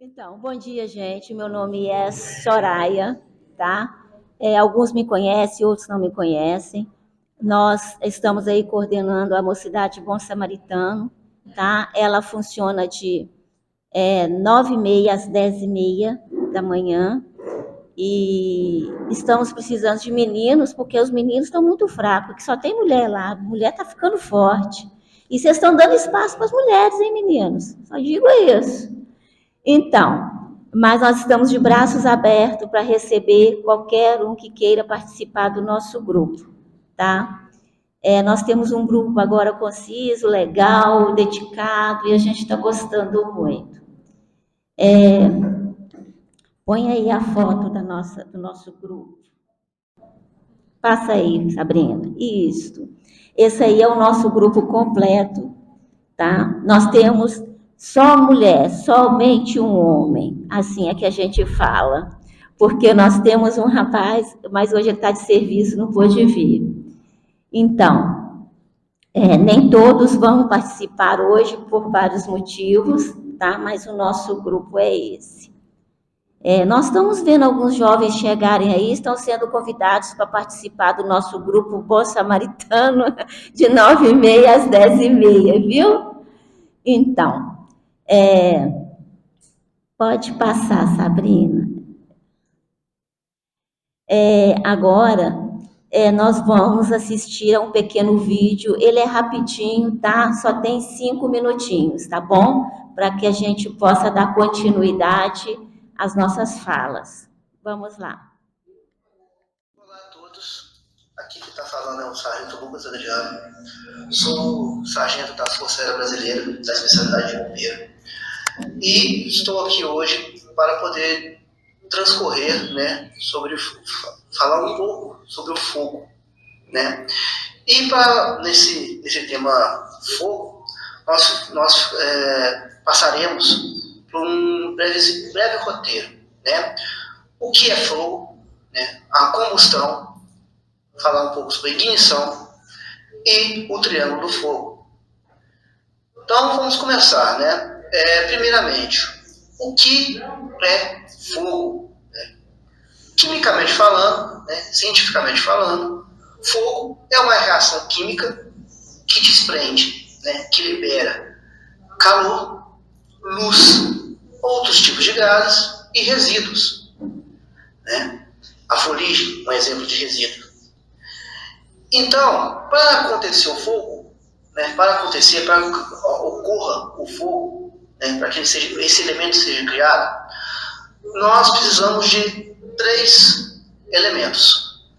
Então, bom dia, gente. Meu nome é Soraya, tá? Alguns me conhecem, outros não me conhecem. Nós estamos aí coordenando a Mocidade Bom Samaritano, tá? Ela funciona de 9h30 às 10h30 da manhã. E estamos precisando de meninos, porque os meninos estão muito fracos, que só tem mulher lá. A mulher está ficando forte. E vocês estão dando espaço para as mulheres, hein, meninos? Só digo isso. Então, mas nós estamos de braços abertos para receber qualquer um que queira participar do nosso grupo, tá? Nós temos um grupo agora conciso, legal, dedicado, e a gente está gostando muito. Põe aí a foto do nosso grupo. Passa aí, Sabrina. Isso. Esse aí é o nosso grupo completo, tá? Nós temos só mulher, somente um homem. Assim é que a gente fala. Porque nós temos um rapaz, mas hoje ele está de serviço, não pôde vir. Então, nem todos vão participar hoje por vários motivos, tá? Mas o nosso grupo é esse. Nós estamos vendo alguns jovens chegarem aí, estão sendo convidados para participar do nosso grupo Bom Samaritano, de 9h30 às 10h30, viu? Então, pode passar, Sabrina. Agora, nós vamos assistir a um pequeno vídeo. Ele é rapidinho, tá? Só tem 5 minutinhos, tá bom? Para que a gente possa dar continuidade às nossas falas. Vamos lá. Olá a todos. Aqui que está falando é o Sargento Lucas Adriano. Sou sargento da Força Aérea Brasileira, da especialidade de bombeiro. E estou aqui hoje para poder transcorrer, né, falar um pouco sobre o fogo, né? E nesse tema fogo, nós passaremos por um breve roteiro, né? O que é fogo, né? A combustão, falar um pouco sobre a ignição e o triângulo do fogo. Então vamos começar, né? Primeiramente, o que é fogo? Quimicamente falando, né, cientificamente falando, fogo é uma reação química que desprende, né, que libera calor, luz, outros tipos de gases e resíduos, né? A fuligem, um exemplo de resíduo. Então, para acontecer o fogo, né, para que ocorra o fogo, né, para que esse elemento seja criado, nós precisamos de 3 elementos.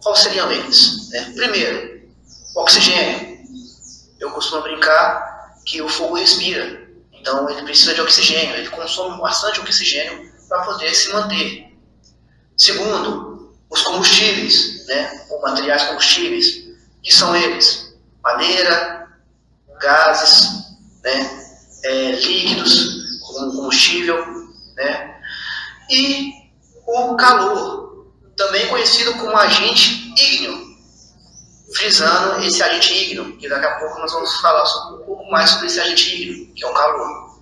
Quais seriam eles? Primeiro, o oxigênio. Eu costumo brincar que o fogo respira, então ele precisa de oxigênio, ele consome bastante oxigênio para poder se manter. Segundo, os combustíveis, né, ou materiais combustíveis, que são eles: madeira, gases, né, líquidos, como combustível, né, e o calor, também conhecido como agente ígneo, frisando esse agente ígneo, que daqui a pouco nós vamos falar um pouco mais sobre esse agente ígneo, que é o calor.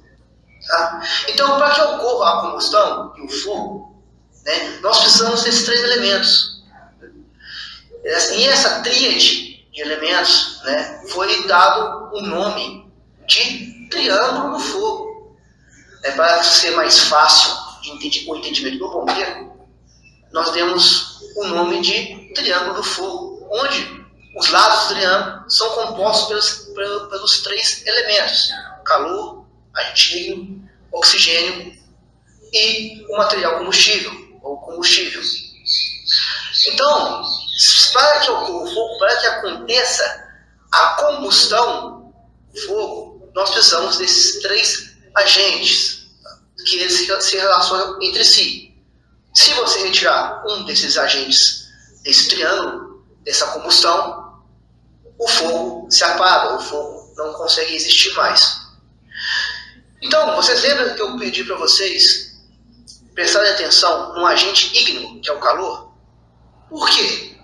Tá? Então, para que ocorra a combustão e o fogo, né, nós precisamos desses 3 elementos. E essa tríade de elementos, né, foi dado o nome de triângulo do fogo. Para ser mais fácil o entendimento do bombeiro, nós demos o nome de triângulo do fogo, onde os lados do triângulo são compostos pelos 3 elementos: calor, agente ígneo, oxigênio e o material combustível, ou combustível. Então, para que ocorra o fogo, para que aconteça a combustão do fogo, nós precisamos desses 3 agentes, que eles se relacionam entre si. Se você retirar um desses agentes desse triângulo, dessa combustão, o fogo se apaga, o fogo não consegue existir mais. Então, vocês lembram que eu pedi para vocês prestarem atenção no agente ígneo, que é o calor? Por quê?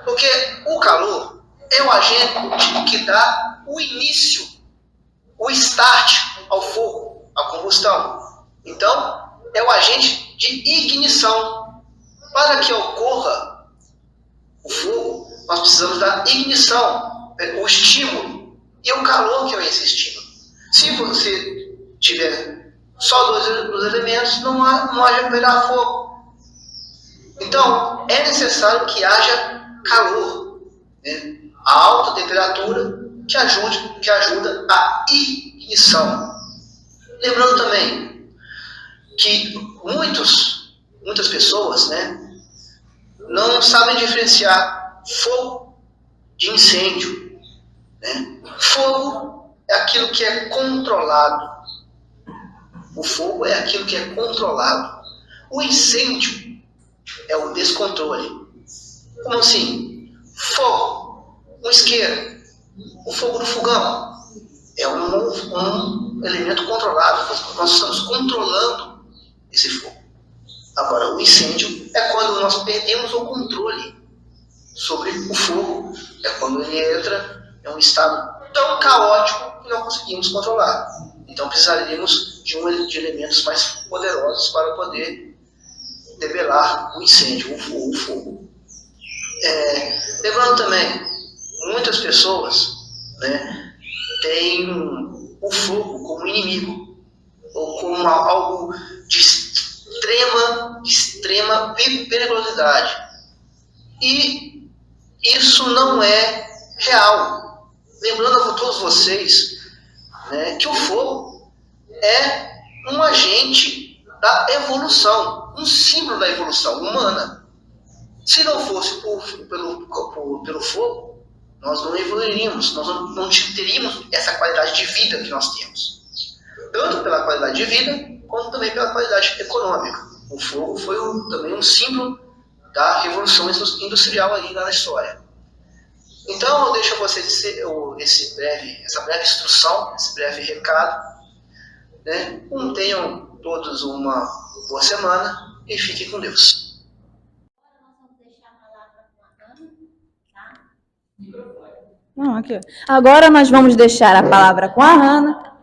Porque o calor é o agente que dá o início, o start ao fogo, à combustão. Então, é o agente de ignição. Para que ocorra o fogo, nós precisamos da ignição, o estímulo e o calor que é esse estímulo. Se você tiver só dois elementos, não haverá fogo. Então, é necessário que haja calor, né? A alta temperatura que ajuda a ignição. Lembrando também que muitas pessoas, né, não sabem diferenciar fogo de incêndio, né? Fogo é aquilo que é controlado. O fogo é aquilo que é controlado. O incêndio é o descontrole. Como assim? Fogo, um isqueiro, o fogo do fogão é um elemento controlado. Nós estamos controlando esse fogo. Agora, o incêndio é quando nós perdemos o controle sobre o fogo. É quando ele entra em um estado tão caótico que não conseguimos controlar. Então, precisaríamos de elementos mais poderosos para poder debelar o incêndio, o fogo. Lembrando também, muitas pessoas, né, têm o fogo como inimigo, ou como algo de extrema periculosidade. E isso não é real. Lembrando a todos vocês, né, que o fogo é um agente da evolução, um símbolo da evolução humana. Se não fosse pelo fogo, nós não evoluiríamos, nós não teríamos essa qualidade de vida que nós temos. Tanto pela qualidade de vida, como também pela qualidade econômica. O fogo foi também um símbolo da revolução industrial aí na história. Então, eu deixo a vocês essa breve instrução, esse breve recado. Né? Tenham todos uma boa semana e fiquem com Deus. Não, aqui. Agora nós vamos deixar a palavra com a Hannah,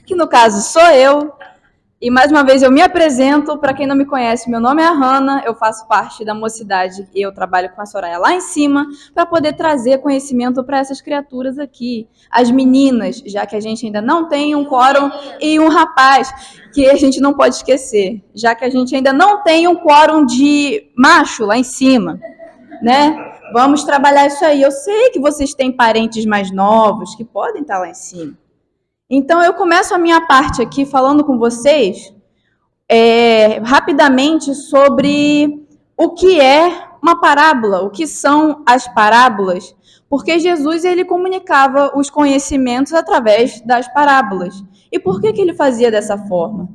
que no caso sou eu. E mais uma vez eu me apresento. Para quem não me conhece, meu nome é Hannah, eu faço parte da Mocidade e eu trabalho com a Soraya lá em cima para poder trazer conhecimento para essas criaturas aqui. As meninas, já que a gente ainda não tem um quórum, e um rapaz, que a gente não pode esquecer, já que a gente ainda não tem um quórum de macho lá em cima, né? Vamos trabalhar isso aí. Eu sei que vocês têm parentes mais novos que podem estar lá em cima. Então, eu começo a minha parte aqui falando com vocês rapidamente sobre o que é uma parábola, o que são as parábolas, porque Jesus ele comunicava os conhecimentos através das parábolas. E por que ele fazia dessa forma?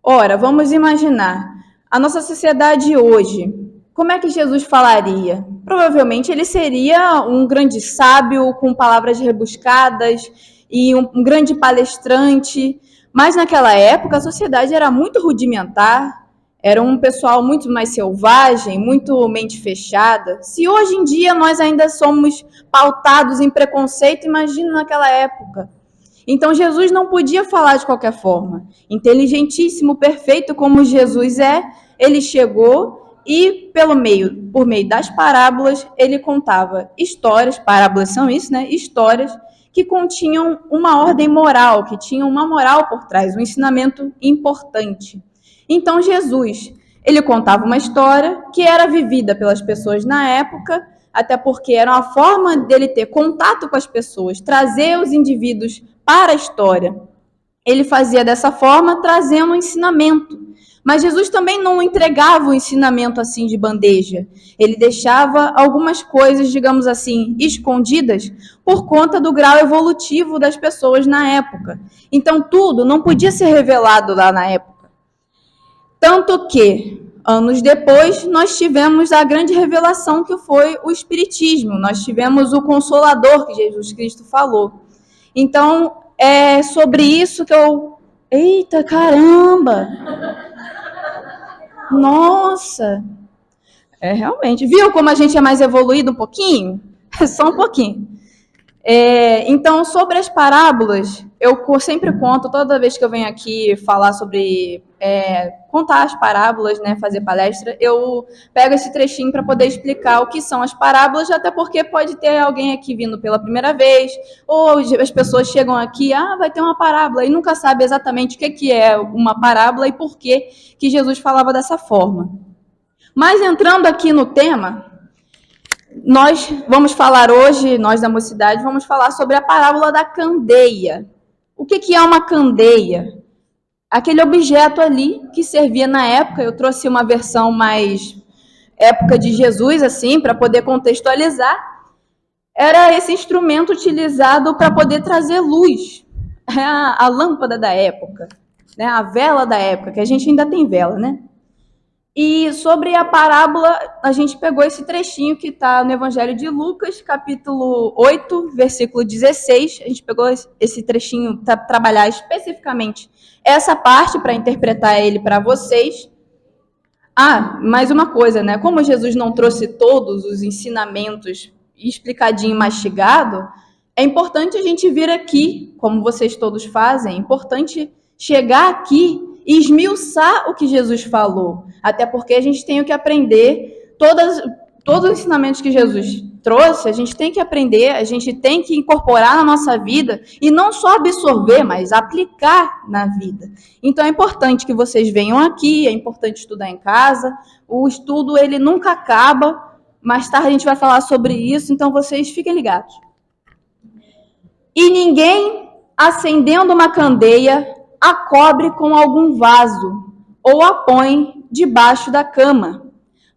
Ora, vamos imaginar, a nossa sociedade hoje, como é que Jesus falaria? Provavelmente ele seria um grande sábio com palavras rebuscadas e um grande palestrante, mas naquela época a sociedade era muito rudimentar, era um pessoal muito mais selvagem, muito mente fechada. Se hoje em dia nós ainda somos pautados em preconceito, imagina naquela época. Então Jesus não podia falar de qualquer forma. Inteligentíssimo, perfeito como Jesus é, ele chegou e por meio das parábolas, ele contava histórias, parábolas são isso, né? Histórias que continham uma ordem moral, que tinham uma moral por trás, um ensinamento importante. Então Jesus, ele contava uma história que era vivida pelas pessoas na época, até porque era uma forma dele ter contato com as pessoas, trazer os indivíduos para a história. Ele fazia dessa forma, trazendo um ensinamento. Mas Jesus também não entregava o ensinamento assim de bandeja. Ele deixava algumas coisas, digamos assim, escondidas por conta do grau evolutivo das pessoas na época. Então, tudo não podia ser revelado lá na época. Tanto que, anos depois, nós tivemos a grande revelação que foi o Espiritismo. Nós tivemos o Consolador que Jesus Cristo falou. Então, é sobre isso que eu... Eita, caramba! Nossa! Realmente. Viu como a gente é mais evoluído um pouquinho? Só um pouquinho. Então, sobre as parábolas, eu sempre conto, toda vez que eu venho aqui falar sobre, contar as parábolas, né, fazer palestra, eu pego esse trechinho para poder explicar o que são as parábolas, até porque pode ter alguém aqui vindo pela primeira vez, ou as pessoas chegam aqui, vai ter uma parábola, e nunca sabe exatamente o que é uma parábola e por que Jesus falava dessa forma. Mas entrando aqui no tema, nós vamos falar hoje, nós da Mocidade, vamos falar sobre a parábola da candeia. O que é uma candeia? Aquele objeto ali que servia na época, eu trouxe uma versão mais época de Jesus, assim, para poder contextualizar, era esse instrumento utilizado para poder trazer luz, a lâmpada da época, né? A vela da época, que a gente ainda tem vela, né? E sobre a parábola, a gente pegou esse trechinho que está no Evangelho de Lucas, capítulo 8, versículo 16. A gente pegou esse trechinho para trabalhar especificamente essa parte, para interpretar ele para vocês. Mais uma coisa, né? Como Jesus não trouxe todos os ensinamentos explicadinho, mastigado, é importante a gente vir aqui, como vocês todos fazem, é importante chegar aqui e esmiuçar o que Jesus falou. Até porque a gente tem que aprender todos os ensinamentos que Jesus trouxe, a gente tem que aprender, a gente tem que incorporar na nossa vida e não só absorver, mas aplicar na vida. Então é importante que vocês venham aqui, é importante estudar em casa. O estudo, ele nunca acaba. Mais tarde a gente vai falar sobre isso, então vocês fiquem ligados. E ninguém, acendendo uma candeia, a cobre com algum vaso ou a põe debaixo da cama,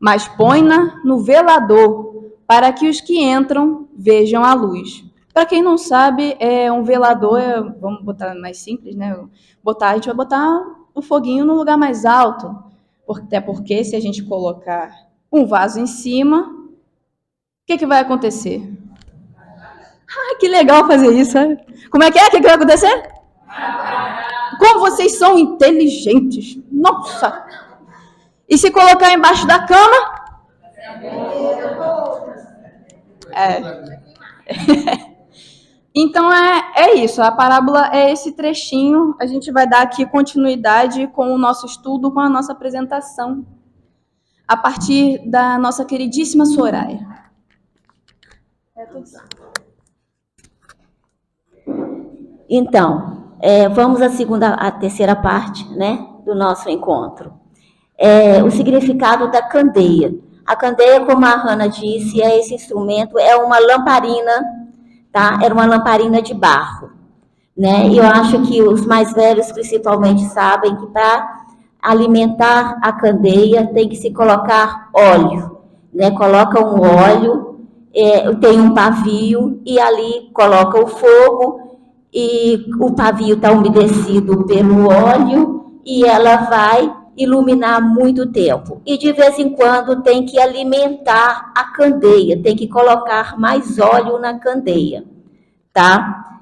mas põe-na no velador, para que os que entram vejam a luz. Para quem não sabe, um velador, vamos botar mais simples, né? A gente vai botar o foguinho no lugar mais alto, até porque se a gente colocar um vaso em cima, o que vai acontecer? Que legal fazer isso, sabe? Como é que é? O que vai acontecer? Como vocês são inteligentes! Nossa! E se colocar embaixo da cama? Então é isso, a parábola é esse trechinho. A gente vai dar aqui continuidade com o nosso estudo, com a nossa apresentação, a partir da nossa queridíssima Soraya. Então, vamos à terceira parte, né, do nosso encontro. O significado da candeia. A candeia, como a Hannah disse, esse instrumento, é uma lamparina, tá? Era uma lamparina de barro, né? E eu acho que os mais velhos, principalmente, sabem que para alimentar a candeia tem que se colocar óleo, né? Coloca um óleo, tem um pavio e ali coloca o fogo e o pavio está umedecido pelo óleo e ela vai iluminar muito tempo. E de vez em quando tem que alimentar a candeia, tem que colocar mais óleo na candeia, tá?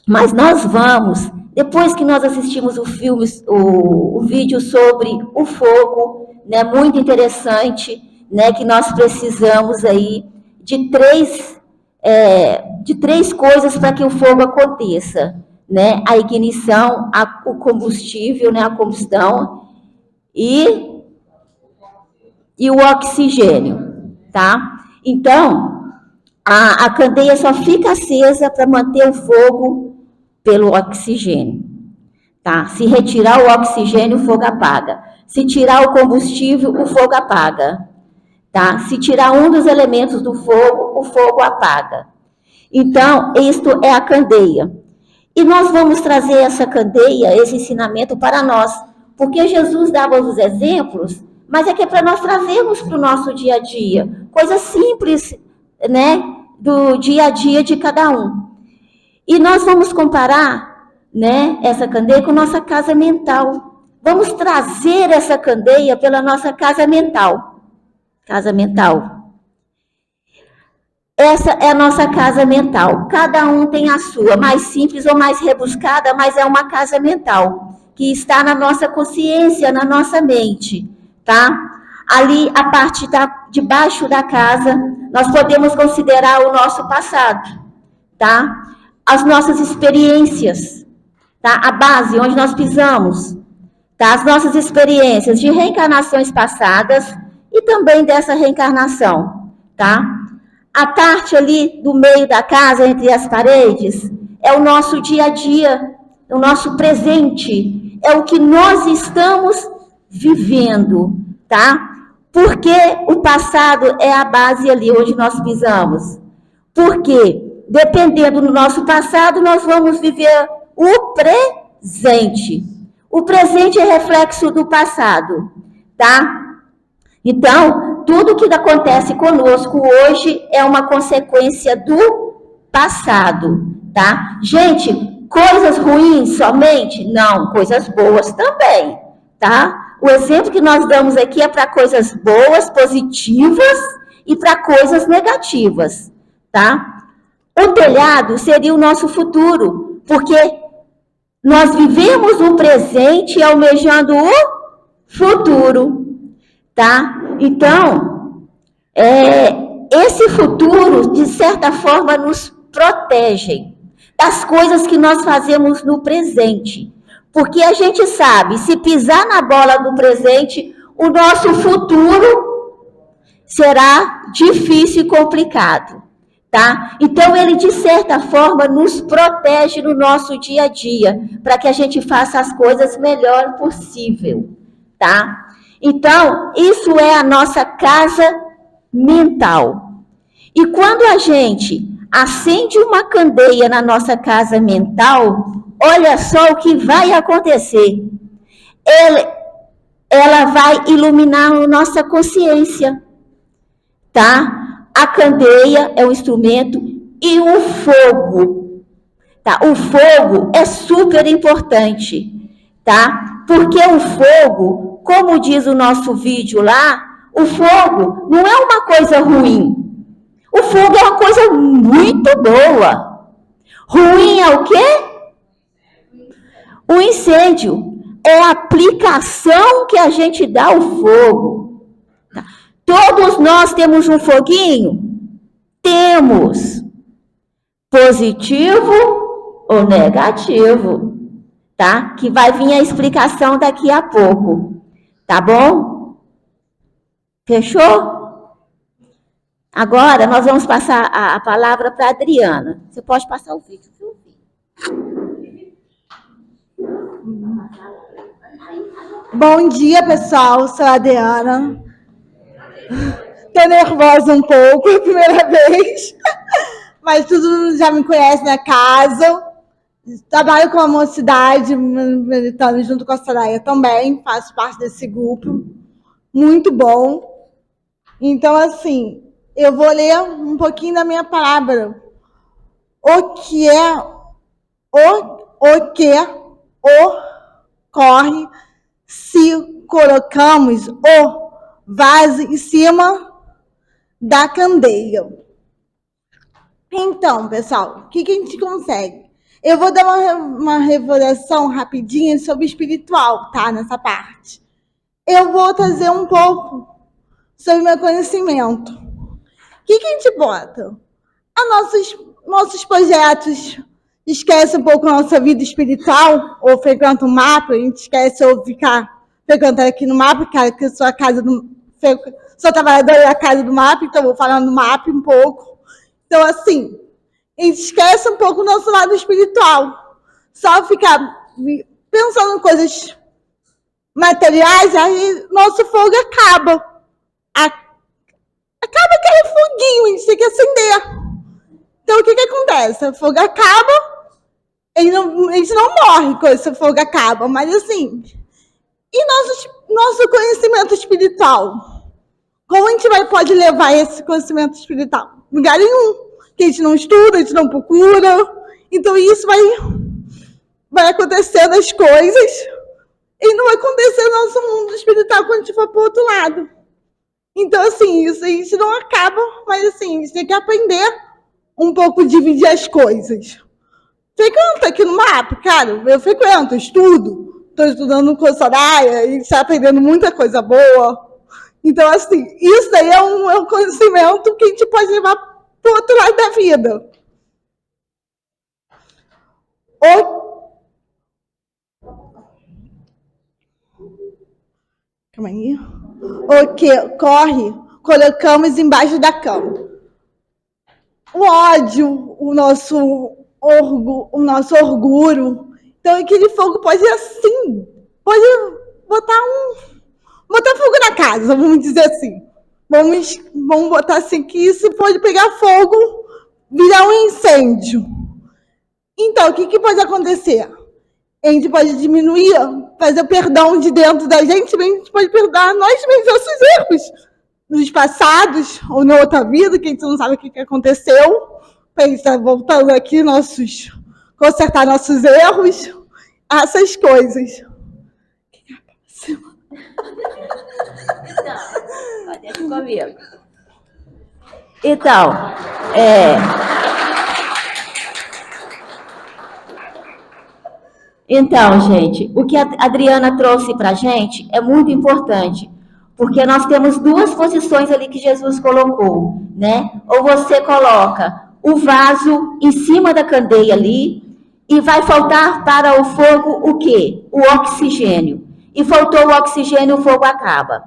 Mas nós vamos, depois que nós assistimos o vídeo sobre o fogo, né, muito interessante, né, que nós precisamos aí de três coisas para que o fogo aconteça, né? A ignição, o combustível, né? A combustão e o oxigênio, tá? Então, a candeia só fica acesa para manter o fogo pelo oxigênio, tá? Se retirar o oxigênio, o fogo apaga. Se tirar o combustível, o fogo apaga, tá? Se tirar um dos elementos do fogo, o fogo apaga. Então, isto é a candeia. E nós vamos trazer essa candeia, esse ensinamento para nós, porque Jesus dava os exemplos, mas é que é para nós trazermos para o nosso dia a dia, coisas simples, né, do dia a dia de cada um. E nós vamos comparar, né, essa candeia com nossa casa mental. Vamos trazer essa candeia pela nossa casa mental. Casa mental. Essa é a nossa casa mental. Cada um tem a sua, mais simples ou mais rebuscada, mas é uma casa mental, que está na nossa consciência, na nossa mente, tá? Ali, a parte de baixo da casa, nós podemos considerar o nosso passado, tá? As nossas experiências, tá? A base, onde nós pisamos, tá? As nossas experiências de reencarnações passadas e também dessa reencarnação, tá? A parte ali do meio da casa, entre as paredes, é o nosso dia a dia, o nosso presente, é o que nós estamos vivendo, tá? Porque o passado é a base ali onde nós pisamos. Porque, dependendo do nosso passado, nós vamos viver o presente. O presente é reflexo do passado, tá? Então, tudo que acontece conosco hoje é uma consequência do passado, tá? Gente, coisas ruins somente? Não, coisas boas também, tá? O exemplo que nós damos aqui é para coisas boas, positivas e para coisas negativas, tá? O telhado seria o nosso futuro, porque nós vivemos o presente almejando o futuro, tá? Então, esse futuro, de certa forma, nos protege das coisas que nós fazemos no presente. Porque a gente sabe, se pisar na bola do presente, o nosso futuro será difícil e complicado, tá? Então, ele, de certa forma, nos protege no nosso dia a dia, para que a gente faça as coisas melhor possível, tá? Então, isso é a nossa casa mental. E quando a gente acende uma candeia na nossa casa mental, olha só o que vai acontecer. Ela vai iluminar a nossa consciência, tá? A candeia é um instrumento e o fogo, tá? O fogo é super importante, tá? Porque o fogo, como diz o nosso vídeo lá, o fogo não é uma coisa ruim. O fogo é uma coisa muito boa. Ruim é o quê? O incêndio é a aplicação que a gente dá ao fogo. Tá? Todos nós temos um foguinho? Temos. Positivo ou negativo, tá? Que vai vir a explicação daqui a pouco. Tá bom? Fechou? Agora, nós vamos passar a palavra para a Adriana. Você pode passar o vídeo, viu? Bom dia, pessoal. Sou a Adriana. Tô nervosa um pouco, é a primeira vez. Mas tudo já me conhece na casa. Trabalho com a mocidade, militando junto com a Soraya também. Faço parte desse grupo. Muito bom. Então, assim, eu vou ler um pouquinho da minha palavra. O que ocorre se colocamos o vaso em cima da candeia. Então, pessoal, o que a gente consegue? Eu vou dar uma revelação rapidinha sobre o espiritual, tá? Nessa parte. Eu vou trazer um pouco sobre meu conhecimento. O que a gente bota? Nossos projetos, esquece um pouco a nossa vida espiritual, ou frequenta o mapa, a gente esquece ou ficar frequentando aqui no mapa, que eu sou sou trabalhadora da casa do mapa, então vou falar no mapa um pouco. Então, assim, a gente esquece um pouco o nosso lado espiritual. Só ficar pensando em coisas materiais, aí nosso fogo acaba. Acaba aquele foguinho, a gente tem que acender. Então, o que acontece? O fogo acaba, a gente não morre quando esse fogo acaba, mas assim, e nosso conhecimento espiritual? Como a gente pode levar esse conhecimento espiritual? Lugar nenhum, que a gente não estuda, a gente não procura, então isso vai acontecendo as coisas, e não vai acontecer no nosso mundo espiritual quando a gente for para o outro lado. Então, assim, isso a gente não acaba, mas assim, a gente tem que aprender um pouco dividir as coisas. Frequenta aqui no mapa, cara, eu frequento, estudo. Estou estudando com a Soraya e está aprendendo muita coisa boa. Então, assim, isso aí é um conhecimento que a gente pode levar para o outro lado da vida. Calma aí. O que corre, colocamos embaixo da cama. O ódio, o nosso orgulho. Então, aquele fogo pode, assim, pode botar fogo na casa, vamos dizer assim. Vamos botar assim, que isso pode pegar fogo, virar um incêndio. Então, o que pode acontecer? A gente pode diminuir, fazer o perdão de dentro da gente, mas a gente pode perdoar nós mesmos nossos erros, nos passados, ou na outra vida, que a gente não sabe o que aconteceu. Para a gente estar voltando aqui, consertar nossos erros, essas coisas. Então, deixa comigo. Então, Então, gente, o que a Adriana trouxe para a gente é muito importante, porque nós temos duas posições ali que Jesus colocou, né? Ou você coloca o vaso em cima da candeia ali e vai faltar para o fogo o quê? O oxigênio. E faltou o oxigênio, o fogo acaba.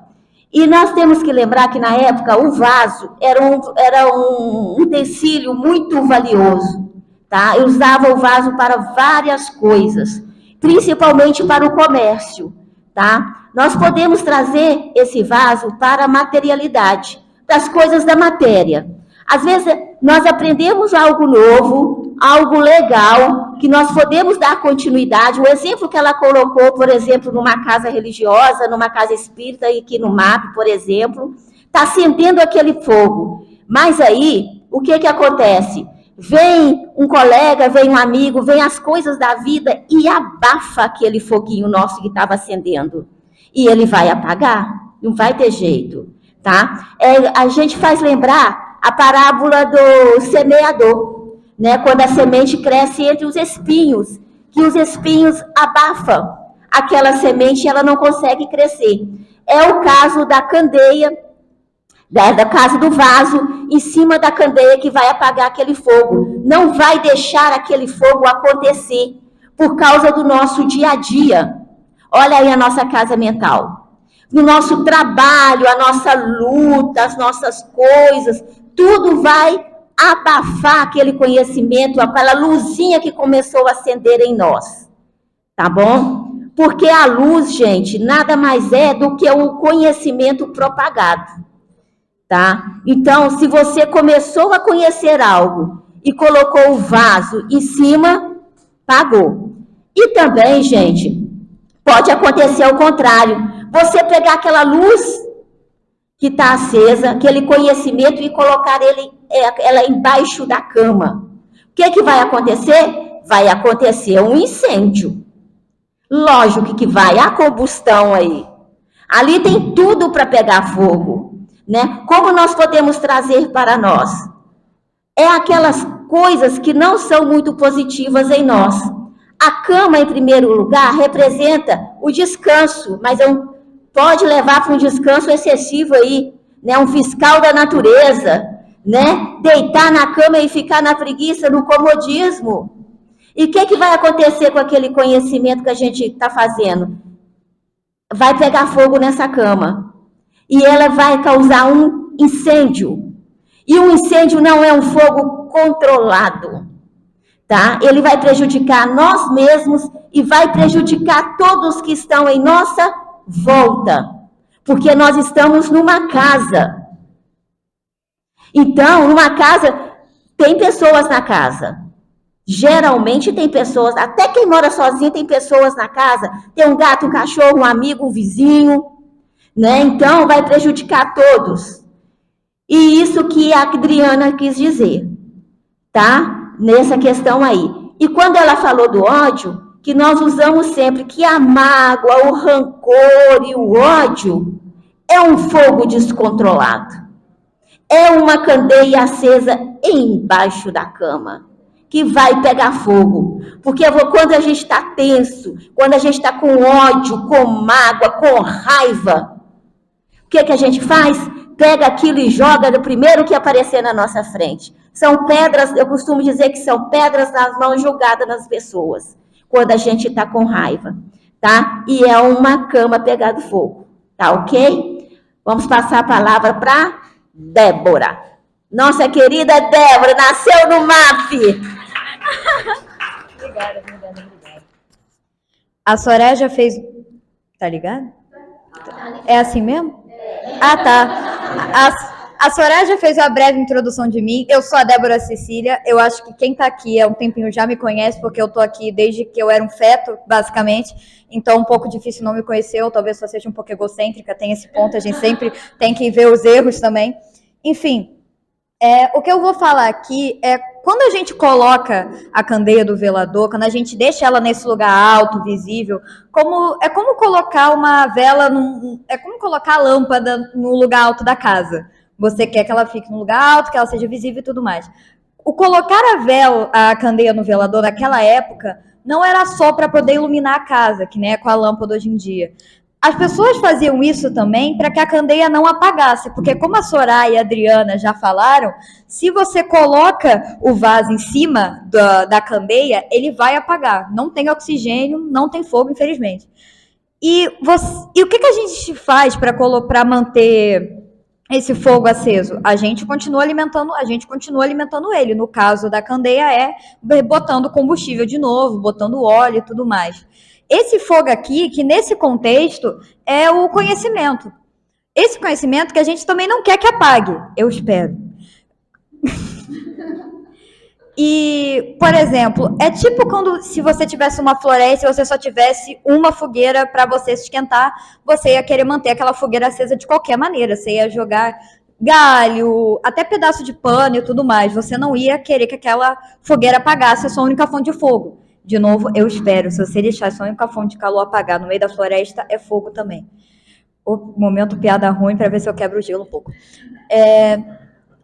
E nós temos que lembrar que na época o vaso era um utensílio muito valioso, tá? Eu usava o vaso para várias coisas, principalmente para o comércio, tá? Nós podemos trazer esse vaso para a materialidade, para as coisas da matéria. Às vezes nós aprendemos algo novo, algo legal, que nós podemos dar continuidade. O exemplo que ela colocou, por exemplo, numa casa religiosa, numa casa espírita, e aqui no MAP, por exemplo, está acendendo aquele fogo. Mas aí, o que acontece? Vem um colega, vem um amigo, vem as coisas da vida e abafa aquele foguinho nosso que estava acendendo. E ele vai apagar, não vai ter jeito, tá? A gente faz lembrar a parábola do semeador, né? Quando a semente cresce entre os espinhos, que os espinhos abafam aquela semente e ela não consegue crescer. É o caso da candeia, da casa do vaso, em cima da candeia, que vai apagar aquele fogo. Não vai deixar aquele fogo acontecer por causa do nosso dia a dia. Olha aí a nossa casa mental. No nosso trabalho, a nossa luta, as nossas coisas, tudo vai abafar aquele conhecimento, aquela luzinha que começou a acender em nós. Tá bom? Porque a luz, gente, nada mais é do que o conhecimento propagado. Tá? Então, se você começou a conhecer algo e colocou o vaso em cima, pagou. E também, gente, pode acontecer ao contrário. Você pegar aquela luz que está acesa, aquele conhecimento, e colocar ela embaixo da cama. O que vai acontecer? Vai acontecer um incêndio. Lógico que vai, a combustão aí. Ali tem tudo para pegar fogo. Né? Como nós podemos trazer para nós? É aquelas coisas que não são muito positivas em nós. A cama, em primeiro lugar, representa o descanso, mas pode levar para um descanso excessivo aí, né? Um fiscal da natureza, né? Deitar na cama e ficar na preguiça, no comodismo. E o que vai acontecer com aquele conhecimento que a gente está fazendo? Vai pegar fogo nessa cama. E ela vai causar um incêndio. E um incêndio não é um fogo controlado, tá? Ele vai prejudicar nós mesmos e vai prejudicar todos que estão em nossa volta. Porque nós estamos numa casa. Então, numa casa, tem pessoas na casa. Geralmente tem pessoas, até quem mora sozinho tem pessoas na casa. Tem um gato, um cachorro, um amigo, um vizinho. Né? Então, vai prejudicar todos. E isso que a Adriana quis dizer, tá? Nessa questão aí. E quando ela falou do ódio, que nós usamos sempre que a mágoa, o rancor e o ódio é um fogo descontrolado. É uma candeia acesa embaixo da cama, que vai pegar fogo. Porque quando a gente está tenso, quando a gente está com ódio, com mágoa, com raiva, O que a gente faz? Pega aquilo e joga no primeiro que aparecer na nossa frente. São pedras, eu costumo dizer que são pedras nas mãos jogadas nas pessoas, quando a gente está com raiva, tá? E é uma cama pegando fogo, tá ok? Vamos passar a palavra para Débora. Nossa querida Débora, nasceu no MAP. Obrigada. A Soraya já fez... Tá ligado? É assim mesmo? Ah, tá. A Soraya já fez uma breve introdução de mim. Eu sou a Débora Cecília. Eu acho que quem tá aqui há um tempinho já me conhece, porque eu tô aqui desde que eu era um feto, basicamente. Então, um pouco difícil não me conhecer, ou talvez só seja um pouco egocêntrica, tem esse ponto, a gente sempre tem que ver os erros também. Enfim, o que eu vou falar aqui é quando a gente coloca a candeia do velador, quando a gente deixa ela nesse lugar alto, visível, é como colocar uma vela, é como colocar a lâmpada no lugar alto da casa. Você quer que ela fique no lugar alto, que ela seja visível e tudo mais. O colocar a candeia no velador naquela época não era só para poder iluminar a casa, que nem é com a lâmpada hoje em dia. As pessoas faziam isso também para que a candeia não apagasse, porque como a Soraya e a Adriana já falaram, se você coloca o vaso em cima da candeia, ele vai apagar. Não tem oxigênio, não tem fogo, infelizmente. E o que a gente faz para manter esse fogo aceso? A gente continua alimentando ele. No caso da candeia botando combustível de novo, botando óleo e tudo mais. Esse fogo aqui, que nesse contexto é o conhecimento. Esse conhecimento que a gente também não quer que apague, eu espero. E, por exemplo, é tipo se você tivesse uma floresta e você só tivesse uma fogueira para você se esquentar, você ia querer manter aquela fogueira acesa de qualquer maneira. Você ia jogar galho, até pedaço de pano e tudo mais. Você não ia querer que aquela fogueira apagasse a sua única fonte de fogo. De novo, eu espero, se você deixar a sua única fonte de calor apagar no meio da floresta, é fogo também. O momento piada ruim para ver se eu quebro o gelo um pouco.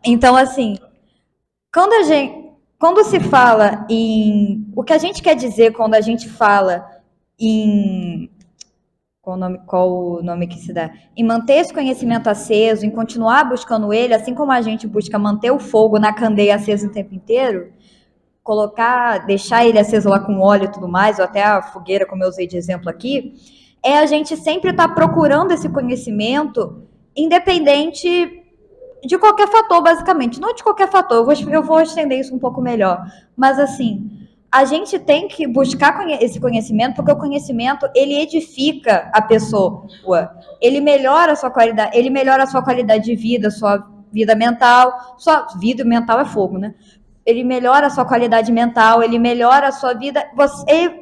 Então, assim, quando se fala em... O que a gente quer dizer quando a gente fala em... Qual o nome que se dá? Em manter esse conhecimento aceso, em continuar buscando ele, assim como a gente busca manter o fogo na candeia aceso o tempo inteiro, deixar ele aceso lá com óleo e tudo mais, ou até a fogueira, como eu usei de exemplo aqui, a gente sempre estar procurando esse conhecimento independente de qualquer fator, basicamente. Não de qualquer fator, eu vou estender isso um pouco melhor. Mas, assim, a gente tem que buscar esse conhecimento, porque o conhecimento, ele edifica a pessoa. Ele melhora a sua qualidade de vida, sua vida mental. Sua vida mental é fogo, né? Ele melhora a sua qualidade mental, ele melhora a sua vida,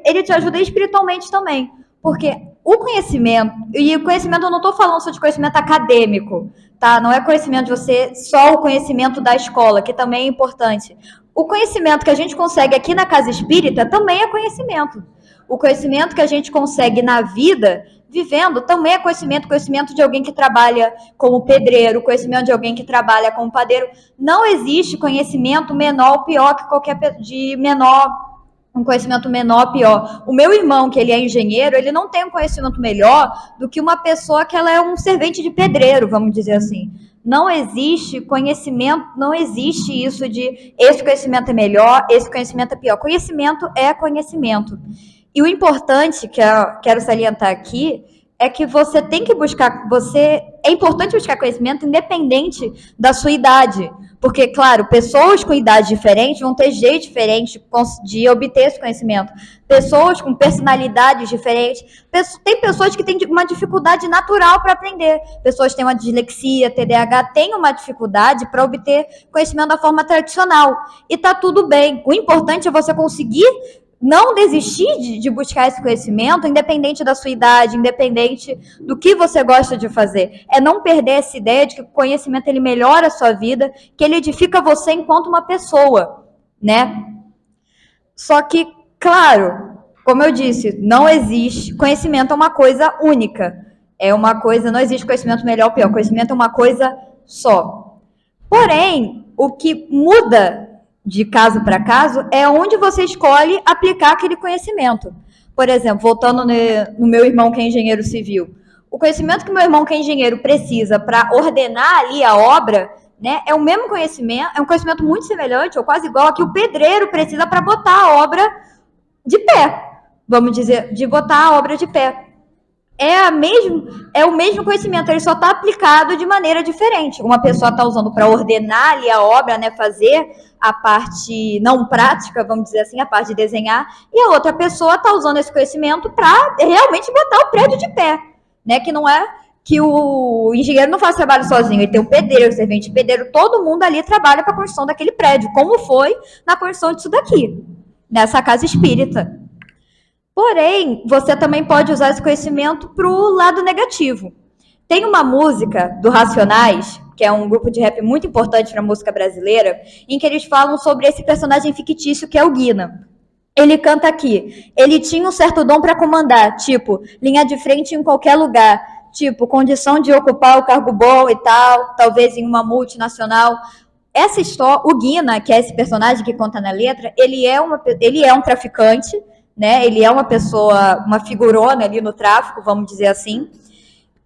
ele te ajuda espiritualmente também, porque o conhecimento eu não estou falando só de conhecimento acadêmico, tá? Não é conhecimento de você, só o conhecimento da escola, que também é importante. O conhecimento que a gente consegue aqui na casa espírita também é conhecimento. O conhecimento que a gente consegue na vida, vivendo, também é conhecimento de alguém que trabalha como pedreiro, conhecimento de alguém que trabalha como padeiro. Não existe conhecimento menor ou pior que um conhecimento menor ou pior. O meu irmão, que ele é engenheiro, ele não tem um conhecimento melhor do que uma pessoa que ela é um servente de pedreiro, vamos dizer assim. Não existe conhecimento, não existe isso de esse conhecimento é melhor, esse conhecimento é pior. Conhecimento é conhecimento. E o importante que eu quero salientar aqui é que você tem que buscar, é importante buscar conhecimento independente da sua idade. Porque, claro, pessoas com idades diferentes vão ter jeito diferente de obter esse conhecimento. Pessoas com personalidades diferentes. Tem pessoas que têm uma dificuldade natural para aprender. Pessoas que têm uma dislexia, TDAH, têm uma dificuldade para obter conhecimento da forma tradicional. E tá tudo bem. O importante é você conseguir não desistir de buscar esse conhecimento, independente da sua idade, independente do que você gosta de fazer. É não perder essa ideia de que o conhecimento ele melhora a sua vida, que ele edifica você enquanto uma pessoa, né? Só que, claro, como eu disse, não existe, conhecimento é uma coisa única. Não existe conhecimento melhor ou pior, conhecimento é uma coisa só. Porém, o que muda de caso para caso, é onde você escolhe aplicar aquele conhecimento. Por exemplo, voltando no meu irmão que é engenheiro civil, O conhecimento que meu irmão, que é engenheiro, precisa para ordenar ali a obra, né, é o mesmo conhecimento, é um conhecimento muito semelhante, ou quase igual, a que o pedreiro precisa para botar a obra de pé, vamos dizer, de botar a obra de pé. É o mesmo conhecimento, ele só está aplicado de maneira diferente. Uma pessoa está usando para ordenar ali a obra, né, fazer a parte não prática, vamos dizer assim, a parte de desenhar, e a outra pessoa está usando esse conhecimento para realmente botar o prédio de pé, né, que não é que o engenheiro não faz trabalho sozinho, ele tem um pedreiro, o servente de pedreiro, todo mundo ali trabalha para a construção daquele prédio, como foi na construção disso daqui, nessa casa espírita. Porém, você também pode usar esse conhecimento para o lado negativo. Tem uma música do Racionais, que é um grupo de rap muito importante para a música brasileira, em que eles falam sobre esse personagem fictício que é o Guina. Ele canta aqui, ele tinha um certo dom para comandar, tipo, linha de frente em qualquer lugar, tipo, condição de ocupar o cargo bom e tal, talvez em uma multinacional. Essa história, o Guina, que é esse personagem que conta na letra, ele é um traficante, né? Ele é uma pessoa, uma figurona ali no tráfico, vamos dizer assim.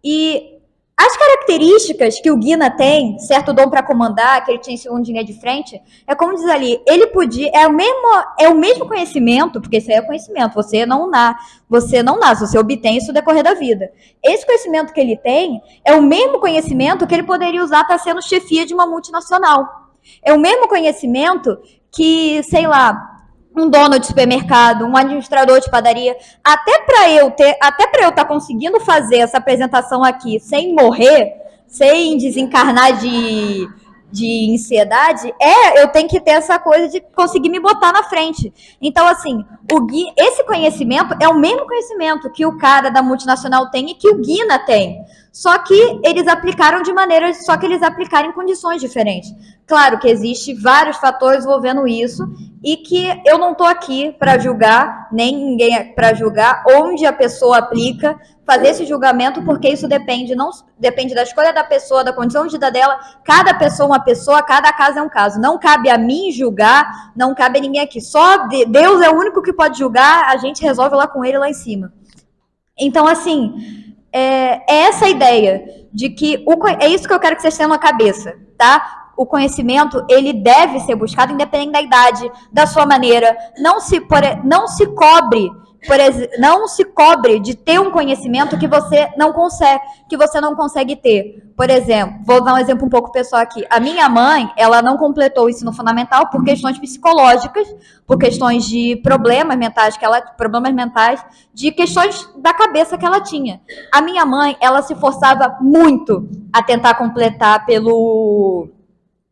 E as características que o Guina tem, certo dom para comandar, que ele tinha segundo linha de frente, é como diz ali, ele podia, é o mesmo conhecimento, porque isso aí é conhecimento, você não nasce, você obtém isso no decorrer da vida. Esse conhecimento que ele tem é o mesmo conhecimento que ele poderia usar para ser no chefia de uma multinacional. É o mesmo conhecimento que, sei lá, um dono de supermercado, um administrador de padaria, até para eu estar conseguindo fazer essa apresentação aqui sem morrer, sem desencarnar de ansiedade, eu tenho que ter essa coisa de conseguir me botar na frente. Então, assim, esse conhecimento é o mesmo conhecimento que o cara da multinacional tem e que o Guina tem. Só que eles aplicaram em condições diferentes. Claro que existem vários fatores envolvendo isso e que eu não estou aqui para julgar, nem ninguém para julgar onde a pessoa aplica, fazer esse julgamento, porque isso depende da escolha da pessoa, da condição de vida dela. Cada pessoa é uma pessoa, cada caso é um caso. Não cabe a mim julgar, não cabe a ninguém aqui. Só Deus é o único que pode julgar, a gente resolve lá com ele lá em cima. Então, assim, é essa ideia de que é isso que eu quero que vocês tenham na cabeça, tá? O conhecimento, ele deve ser buscado independente da idade, da sua maneira. Não se cobre de ter um conhecimento que você não consegue ter. Por exemplo, vou dar um exemplo um pouco pessoal aqui. A minha mãe, ela não completou o ensino fundamental por questões psicológicas, por questões de problemas mentais, de questões da cabeça que ela tinha. A minha mãe, ela se forçava muito a tentar completar pelo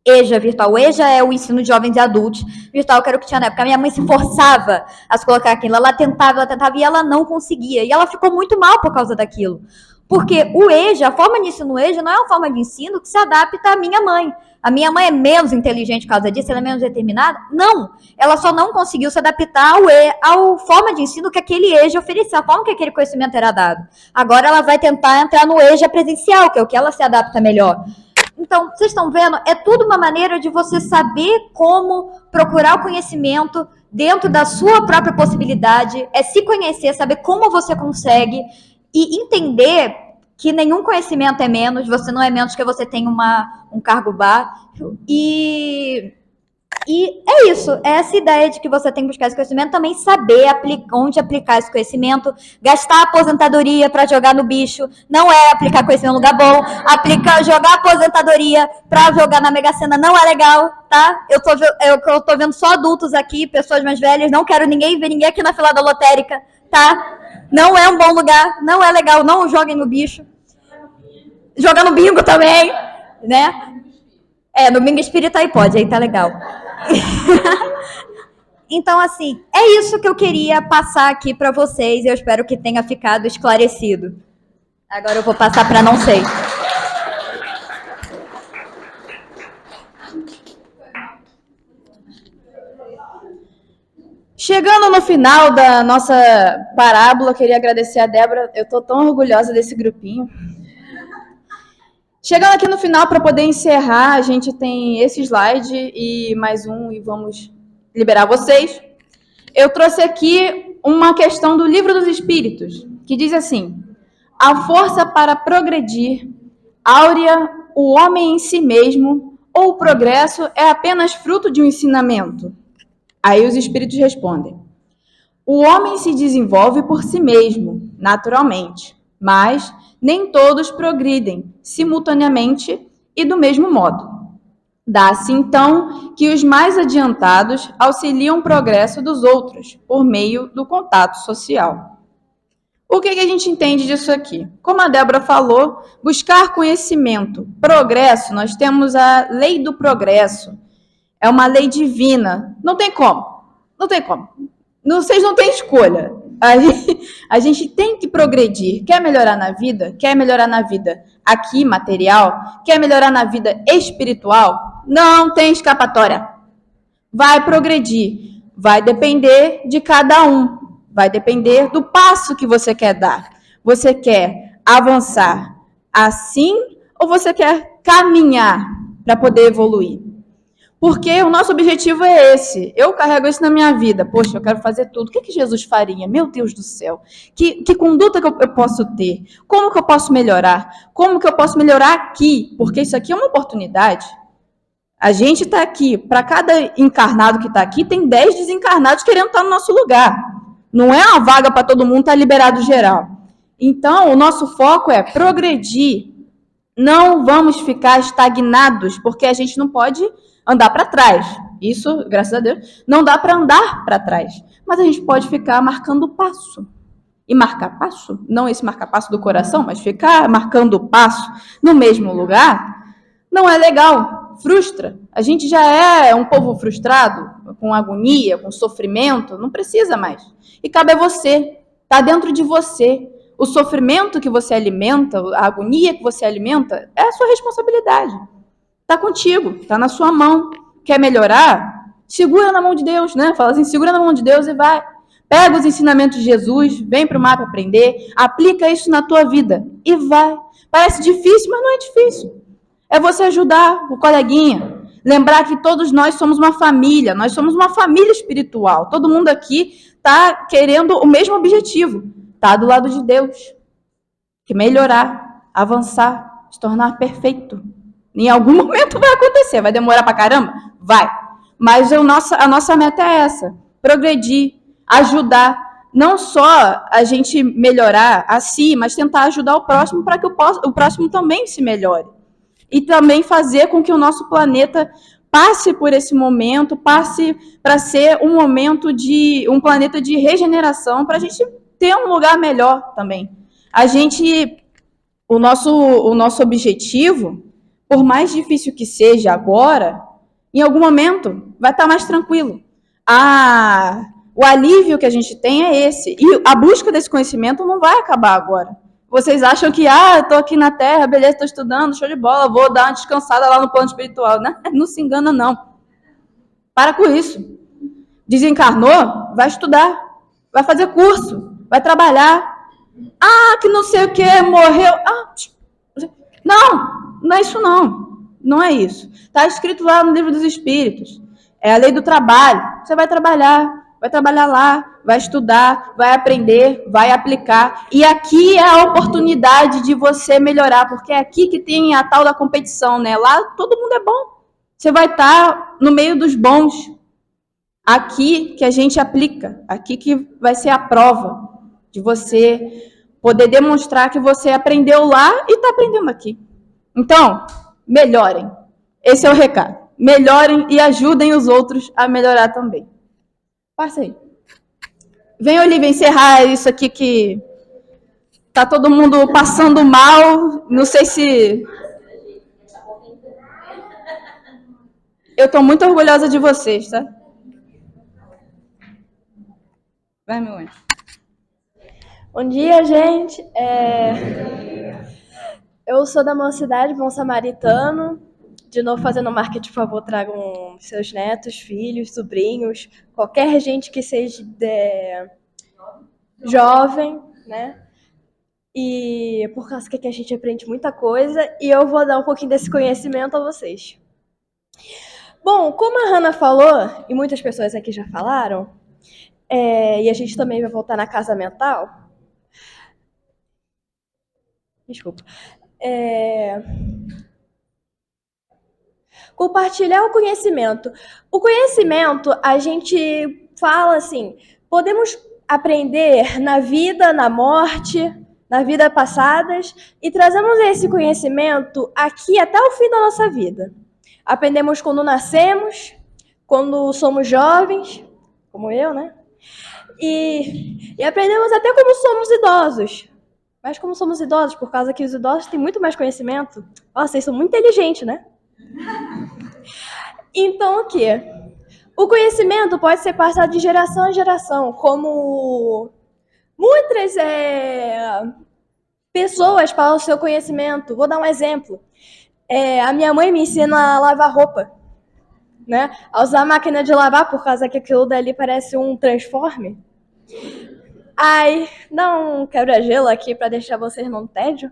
EJA virtual. O EJA é o ensino de jovens e adultos virtual, que era o que tinha na época. A minha mãe se forçava a se colocar aquilo. Ela tentava e ela não conseguia. E ela ficou muito mal por causa daquilo. Porque o EJA, a forma de ensino EJA, não é uma forma de ensino que se adapta à minha mãe. A minha mãe é menos inteligente por causa disso, ela é menos determinada? Não. Ela só não conseguiu se adaptar à forma de ensino que aquele EJA oferecia, a forma que aquele conhecimento era dado. Agora ela vai tentar entrar no EJA presencial, que é o que ela se adapta melhor. Então, vocês estão vendo? É tudo uma maneira de você saber como procurar o conhecimento dentro da sua própria possibilidade, é se conhecer, saber como você consegue e entender que nenhum conhecimento é menos, você não é menos que você tem um cargo baixo. E é isso, é essa ideia de que você tem que buscar esse conhecimento, também saber onde aplicar esse conhecimento, gastar a aposentadoria para jogar no bicho, não é aplicar conhecimento no lugar bom, jogar a aposentadoria para jogar na Mega Sena não é legal, tá? Eu tô vendo só adultos aqui, pessoas mais velhas, não quero ver ninguém aqui na fila da lotérica, tá? Não é um bom lugar, não é legal, não joguem no bicho. Jogar no bingo também, né? No bingo espírita aí pode, aí tá legal. Então, assim, é isso que eu queria passar aqui para vocês. Eu espero que tenha ficado esclarecido. Agora eu vou passar para não sei. Chegando no final da nossa parábola, queria agradecer a Débora. Eu estou tão orgulhosa desse grupinho. Chegando aqui no final, para poder encerrar, a gente tem esse slide e mais um, e vamos liberar vocês. Eu trouxe aqui uma questão do Livro dos Espíritos, que diz assim: a força para progredir, áurea, o homem em si mesmo, ou o progresso é apenas fruto de um ensinamento? Aí os espíritos respondem: o homem se desenvolve por si mesmo, naturalmente, mas nem todos progridem simultaneamente e do mesmo modo. Dá-se, então, que os mais adiantados auxiliam o progresso dos outros por meio do contato social. O que a gente entende disso aqui? Como a Débora falou, buscar conhecimento, progresso, nós temos a lei do progresso. É uma lei divina. Não tem como. Não tem como. Vocês não têm escolha. A gente tem que progredir. Quer melhorar na vida? Quer melhorar na vida aqui, material? Quer melhorar na vida espiritual? Não tem escapatória. Vai progredir. Vai depender de cada um. Vai depender do passo que você quer dar. Você quer avançar assim ou você quer caminhar para poder evoluir? Porque o nosso objetivo é esse. Eu carrego isso na minha vida. Poxa, eu quero fazer tudo. O que Jesus faria? Meu Deus do céu. Que conduta que eu posso ter? Como que eu posso melhorar? Como que eu posso melhorar aqui? Porque isso aqui é uma oportunidade. A gente está aqui. Para cada encarnado que está aqui, tem 10 desencarnados querendo estar no nosso lugar. Não é uma vaga para todo mundo, está liberado geral. Então, o nosso foco é progredir. Não vamos ficar estagnados, porque a gente não pode andar para trás. Isso, graças a Deus, não dá para andar para trás. Mas a gente pode ficar marcando passo. E marcar passo, não esse marcar passo do coração, mas ficar marcando passo no mesmo lugar, não é legal, frustra. A gente já é um povo frustrado, com agonia, com sofrimento, não precisa mais. E cabe a você, está dentro de você. O sofrimento que você alimenta, a agonia que você alimenta, é a sua responsabilidade. Está contigo, está na sua mão. Quer melhorar? Segura na mão de Deus, né? Fala assim, segura na mão de Deus e vai. Pega os ensinamentos de Jesus, vem para o mapa aprender, aplica isso na tua vida e vai. Parece difícil, mas não é difícil. É você ajudar o coleguinha. Lembrar que todos nós somos uma família, nós somos uma família espiritual. Todo mundo aqui está querendo o mesmo objetivo. Está do lado de Deus. Que melhorar, avançar, se tornar perfeito. Em algum momento vai acontecer. Vai demorar pra caramba? Vai. Mas a nossa meta é essa. Progredir, ajudar. Não só a gente melhorar a si, mas tentar ajudar o próximo para que o próximo também se melhore. E também fazer com que o nosso planeta passe por esse momento, passe para ser um momento de um planeta de regeneração, para a gente ter um lugar melhor também. O nosso objetivo, por mais difícil que seja agora, em algum momento vai estar mais tranquilo. O alívio que a gente tem é esse. E a busca desse conhecimento não vai acabar agora. Vocês acham que, estou aqui na Terra, beleza, estou estudando, show de bola, vou dar uma descansada lá no plano espiritual. Né? Não se engana, não. Para com isso. Desencarnou, vai estudar, vai fazer curso, vai trabalhar. Que não sei o que, morreu. Não é isso não. Não é isso. Está escrito lá no Livro dos Espíritos. É a lei do trabalho. Você vai trabalhar lá, vai estudar, vai aprender, vai aplicar. E aqui é a oportunidade de você melhorar, porque é aqui que tem a tal da competição, né? Lá todo mundo é bom. Você vai estar no meio dos bons. Aqui que a gente aplica, aqui que vai ser a prova de você poder demonstrar que você aprendeu lá e está aprendendo aqui. Então, melhorem. Esse é o recado. Melhorem e ajudem os outros a melhorar também. Passa aí. Vem, Olivia, encerrar isso aqui que tá todo mundo passando mal. Não sei se... Eu estou muito orgulhosa de vocês, tá? Vai, meu anjo. Bom dia, gente. Eu sou da Mocidade, Bom Samaritano. De novo, fazendo marketing, por favor, tragam seus netos, filhos, sobrinhos, qualquer gente que seja jovem, né? E por causa que aqui a gente aprende muita coisa, e eu vou dar um pouquinho desse conhecimento a vocês. Bom, como a Hannah falou, e muitas pessoas aqui já falaram, e a gente também vai voltar na casa mental, Desculpa. Compartilhar o conhecimento. O conhecimento, a gente fala assim, podemos aprender na vida, na morte, na vida passadas, e trazemos esse conhecimento aqui até o fim da nossa vida. Aprendemos quando nascemos, quando somos jovens, como eu, né? E aprendemos até como somos idosos. Mas como somos idosos, por causa que os idosos têm muito mais conhecimento. Nossa, vocês são muito inteligentes, né? Então, o quê? O conhecimento pode ser passado de geração em geração, como muitas pessoas falam o seu conhecimento. Vou dar um exemplo. A minha mãe me ensina a lavar roupa, né? A usar a máquina de lavar, por causa que aquilo dali parece um transforme. Ai, dá um quebra-gelo aqui para deixar vocês num tédio.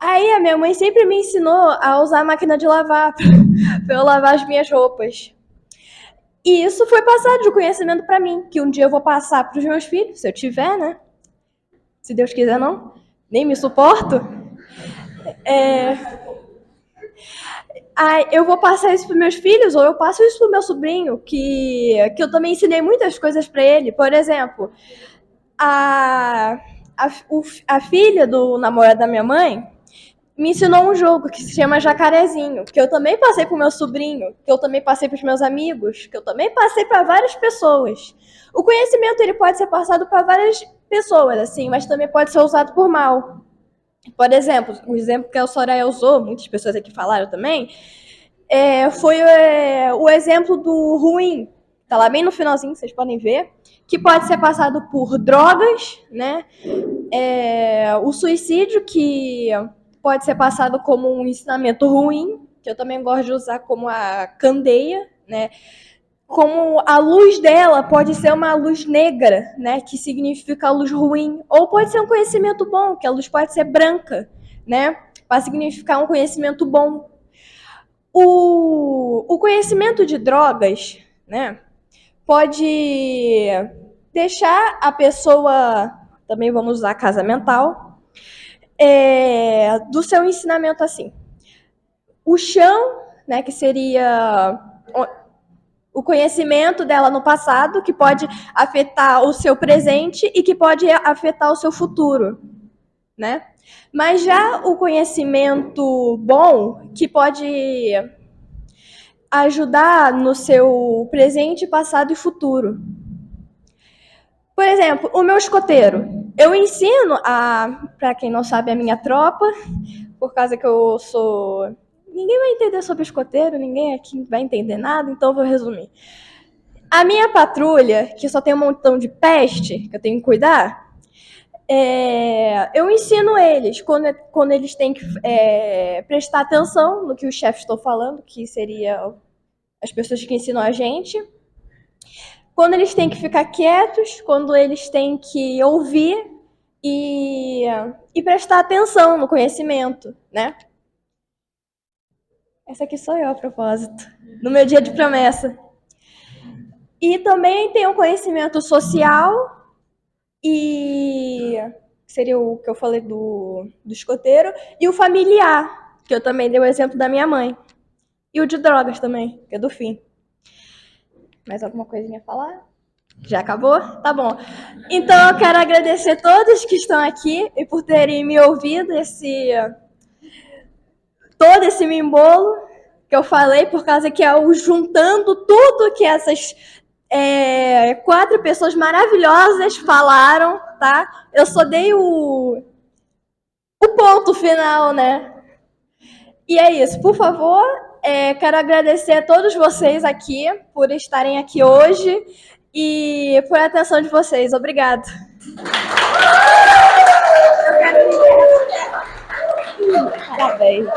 Aí a minha mãe sempre me ensinou a usar a máquina de lavar para eu lavar as minhas roupas. E isso foi passado de conhecimento para mim, que um dia eu vou passar para os meus filhos, se eu tiver, né? Se Deus quiser, não. Nem me suporto. Eu vou passar isso para meus filhos, ou eu passo isso para o meu sobrinho, que eu também ensinei muitas coisas para ele. Por exemplo, a filha do namorado da minha mãe me ensinou um jogo que se chama Jacarezinho, que eu também passei para o meu sobrinho, que eu também passei para os meus amigos, que eu também passei para várias pessoas. O conhecimento ele pode ser passado para várias pessoas, assim, mas também pode ser usado por mal. Por exemplo, o exemplo que a Soraya usou, muitas pessoas aqui falaram também, foi o exemplo do ruim. Está lá bem no finalzinho, vocês podem ver, que pode ser passado por drogas, né? O suicídio, que pode ser passado como um ensinamento ruim, que eu também gosto de usar como a candeia, né? Como a luz dela pode ser uma luz negra, né? Que significa a luz ruim, ou pode ser um conhecimento bom, que a luz pode ser branca, né? Para significar um conhecimento bom. O conhecimento de drogas, né? Pode deixar a pessoa, também vamos usar casa mental, do seu ensinamento assim. O chão, né, que seria o conhecimento dela no passado, que pode afetar o seu presente e que pode afetar o seu futuro, né? Mas já o conhecimento bom, que pode ajudar no seu presente, passado e futuro. Por exemplo, o meu escoteiro. Eu ensino para quem não sabe, a minha tropa, por causa que eu sou... Ninguém vai entender sobre escoteiro, ninguém aqui vai entender nada, então eu vou resumir. A minha patrulha, que só tem um montão de peste, que eu tenho que cuidar, eu ensino eles, quando eles têm que prestar atenção no que os chefes estão falando, que seria as pessoas que ensinam a gente, quando eles têm que ficar quietos, quando eles têm que ouvir e prestar atenção no conhecimento, né? Essa aqui sou eu, a propósito, no meu dia de promessa. E também tem o conhecimento social, e seria o que eu falei do escoteiro, e o familiar, que eu também dei o exemplo da minha mãe. E o de drogas também, que é do fim. Mais alguma coisinha a falar? Já acabou? Tá bom. Então eu quero agradecer a todos que estão aqui e por terem me ouvido todo esse mimbolo que eu falei, por causa que é juntando tudo que essas 4 pessoas maravilhosas falaram, tá? Eu só dei o ponto final, né? E é isso. Por favor, quero agradecer a todos vocês aqui por estarem aqui hoje e por a atenção de vocês. Obrigada. Parabéns.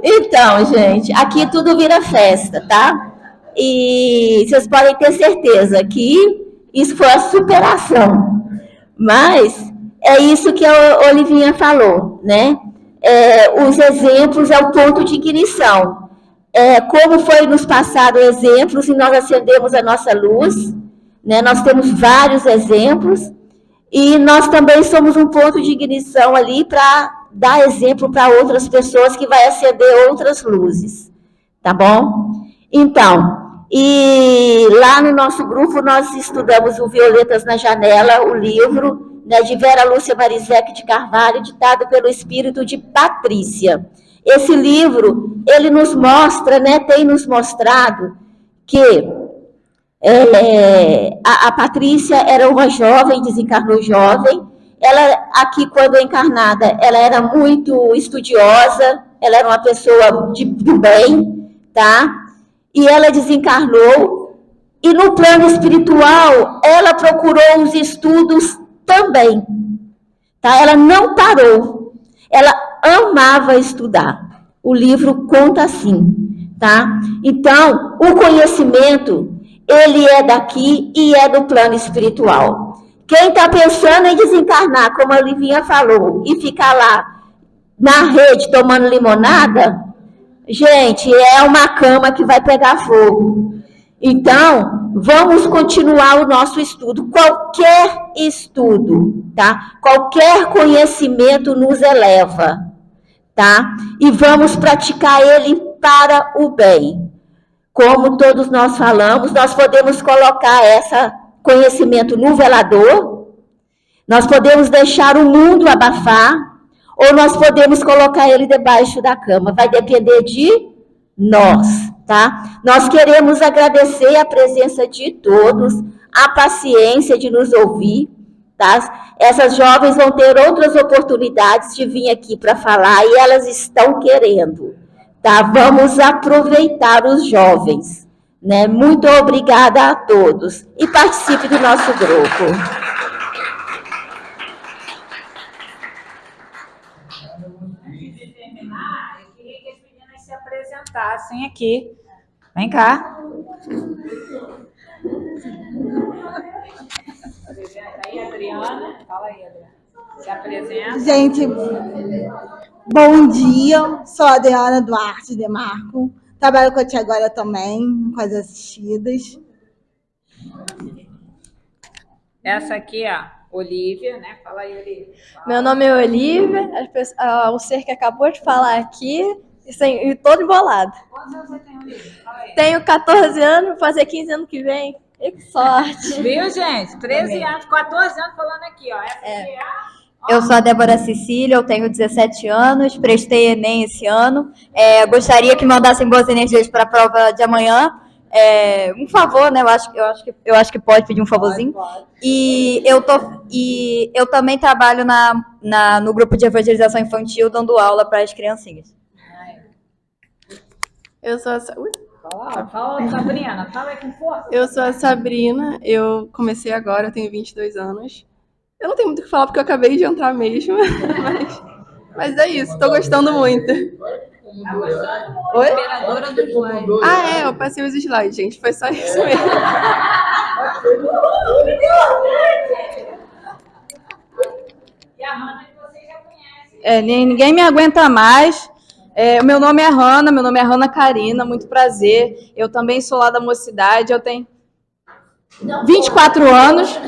Então, gente, aqui tudo vira festa, tá? E vocês podem ter certeza que isso foi a superação. Mas é isso que a Olivinha falou, né? Os exemplos é o ponto de ignição. Como foi nos passado exemplos e nós acendemos a nossa luz, né? Nós temos vários exemplos E nós também somos um ponto de ignição ali para dar exemplo para outras pessoas que vai acender outras luzes, tá bom? Então, e lá no nosso grupo nós estudamos o Violetas na Janela, o livro, né, de Vera Lúcia Marizek de Carvalho, ditado pelo espírito de Patrícia. Esse livro, ele nos mostra, né, tem nos mostrado que a Patrícia era uma jovem, desencarnou jovem. Ela, aqui, quando encarnada, ela era muito estudiosa, ela era uma pessoa do bem, tá? E ela desencarnou, e no plano espiritual, ela procurou os estudos também, tá? Ela não parou, ela amava estudar. O livro conta assim, tá? Então, o conhecimento, ele é daqui e é do plano espiritual. Quem está pensando em desencarnar, como a Livinha falou, e ficar lá na rede tomando limonada, gente, é uma cama que vai pegar fogo. Então, vamos continuar o nosso estudo. Qualquer estudo, tá? Qualquer conhecimento nos eleva, tá? E vamos praticar ele para o bem. Como todos nós falamos, nós podemos colocar esse conhecimento no velador, nós podemos deixar o mundo abafar, ou nós podemos colocar ele debaixo da cama. Vai depender de nós, tá? Nós queremos agradecer a presença de todos, a paciência de nos ouvir, tá? Essas jovens vão ter outras oportunidades de vir aqui para falar e elas estão querendo. Tá, vamos aproveitar os jovens, né? Muito obrigada a todos e participe do nosso grupo. Antes de terminar, eu queria que as meninas se apresentassem aqui. Vem cá. Apresenta aí, Adriana. Fala aí, Adriana. Se apresenta. Gente, bom dia. Sou a Adriana Duarte Demarco. Trabalho com a Tia Glória também, com as assistidas. Essa aqui, ó, Olívia, né? Fala aí, Olívia. Meu nome é Olivia, o ser que acabou de falar aqui, e todo embolado. Quantos anos você tem, Olívia? Fala aí. Tenho 14 anos, vou fazer 15 anos que vem. E que sorte. Viu, gente? 13 anos, 14 anos falando aqui, ó. Essa aqui é a... Eu sou a Débora Cecília, eu tenho 17 anos, prestei Enem esse ano. Gostaria que mandassem boas energias para a prova de amanhã. Um favor, né? Eu acho que pode pedir um favorzinho. E eu também trabalho no grupo de evangelização infantil, dando aula para as criancinhas. Eu sou a Fala, Sabrina, fala aí com força. Eu sou a Sabrina, eu comecei agora, eu tenho 22 anos. Eu não tenho muito o que falar porque eu acabei de entrar mesmo, mas é isso, tô gostando muito. Tá gostando muito, Oi? operadora do slide. Eu passei os slides, gente, foi só isso mesmo. E a Hannah, que vocês já conhecem. Ninguém me aguenta mais. O meu nome é Hannah Karina, muito prazer. Eu também sou lá da Mocidade, eu tenho 24 anos.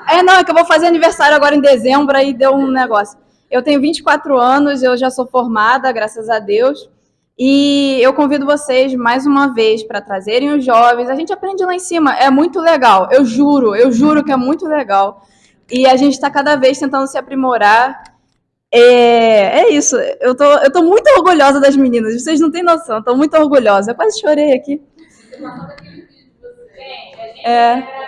É que eu vou fazer aniversário agora em dezembro, aí deu um negócio. Eu tenho 24 anos, eu já sou formada, graças a Deus. E eu convido vocês mais uma vez para trazerem os jovens. A gente aprende lá em cima, é muito legal. Eu juro que é muito legal. E a gente está cada vez tentando se aprimorar. É isso, eu tô muito orgulhosa das meninas, vocês não têm noção, eu tô muito orgulhosa. Eu quase chorei aqui. Gente, a gente